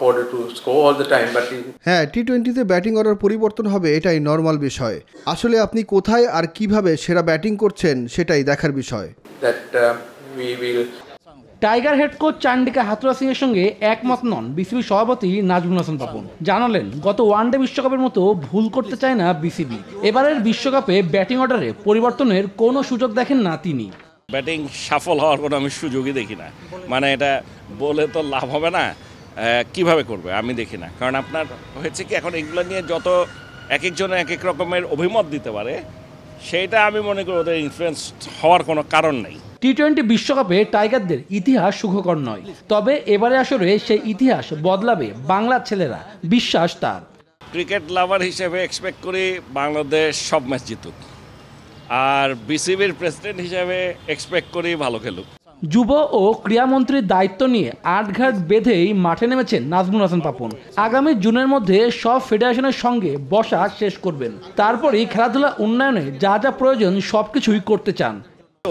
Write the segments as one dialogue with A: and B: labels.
A: order to score all the time, but
B: হ্যাঁ, টি-20তে batting order পরিবর্তন হবে, এটাই নর্মাল বিষয়। আসলে আপনি কোথায় আর কিভাবে সেরা ব্যাটিং করছেন সেটাই দেখার বিষয়।
A: that we will.
C: Tiger head coach Chandika Hathurusingha সিংয়ের সঙ্গে একমত নন বিসিবি সভাপতি নাজমুল হাসান পাপন। জানালেন, গত ওয়ানডে বিশ্বকাপের মতো ভুল করতে চায় না বিসিবি। এবারের বিশ্বকাপে ব্যাটিং অর্ডারে পরিবর্তনের কোনো সুযোগ দেখেন না তিনি।
D: ব্যাটিং সফল হওয়ার কোনো আমি সুযোগই দেখি না, মানে এটা বলে তো লাভ হবে না, কিভাবে করবে আমি দেখি না। কারণ আপনার হয়েছে কি, এখন এগুলো নিয়ে যত এক একজনে এক এক রকমের অভিমত দিতে পারে, সেইটা আমি মনে করি ওদের ইনফ্লুয়েন্স হওয়ার কোনো কারণ নেই।
C: টি-20 বিশ্বকাপে টাইগারদের ইতিহাস সুখকর নয়, তবে এবারে আসরে সেই ইতিহাস বদলাবে বাংলার ছেলেরা, বিশ্বাস তার।
D: ক্রিকেট লাভার হিসেবে এক্সপেক্ট করি বাংলাদেশ সব ম্যাচ জিতুক, আর বিসিবির প্রেসিডেন্ট হিসেবে এক্সপেক্ট করি ভালো খেলুক।
C: যুব ও ক্রীড়ামন্ত্রীর দায়িত্ব নিয়ে আটঘাট বেঁধেই মাঠে নেমেছেন নাজমুল হাসান পাপন। আগামী জুনের মধ্যে সব ফেডারেশনের সঙ্গে বসা শেষ করবেন, তারপরেই খেলাধুলা উন্নয়নে যা যা প্রয়োজন সবকিছুই করতে চান।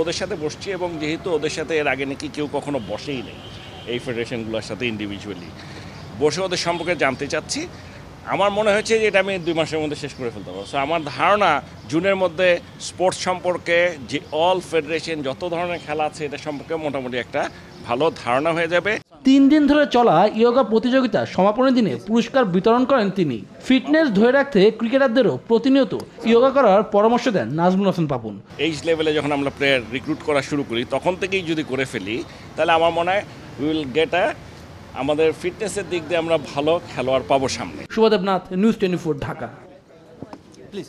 D: ওদের সাথে বসছি, এবং যেহেতু ওদের সাথে এর আগে নাকি কেউ কখনো বসেই নেই এই ফেডারেশনগুলোর সাথে ইন্ডিভিজুয়ালি বসে ওদের সম্পর্কে জানতে চাচ্ছি। আমার মনে হয়েছে যে এটা আমি 2 মাসের মধ্যে শেষ করে ফেলতে পারবো। সো আমার ধারণা জুনের মধ্যে স্পোর্টস সম্পর্কে যে অল ফেডারেশন যত ধরনের খেলা আছে এটা সম্পর্কে মোটামুটি একটা ভালো ধারণা হয়ে যাবে।
C: 3 দিন ধরে চলা ইয়োগা প্রতিযোগিতা সমাপনী দিনে পুরস্কার বিতরণ করেন তিনি। ফিটনেস ধরে রাখতে ক্রিকেটারদেরও প্রতিনিয়ত ইয়োগা করার পরামর্শ দেন নাজমুল হাসান পাপন।
D: এই লেভেলে যখন আমরা প্লেয়ার রিক্রুট করা শুরু করি, তখন থেকেই যদি করে ফেলি, তাহলে আমার মনে হয় উইল গেট আমাদের ফিটনেসের দিক দিয়ে আমরা ভালো খেলোয়াড় পাবো সামনে।
C: শুভদেবনাথ, নিউজ 24, ঢাকা। প্লিজ।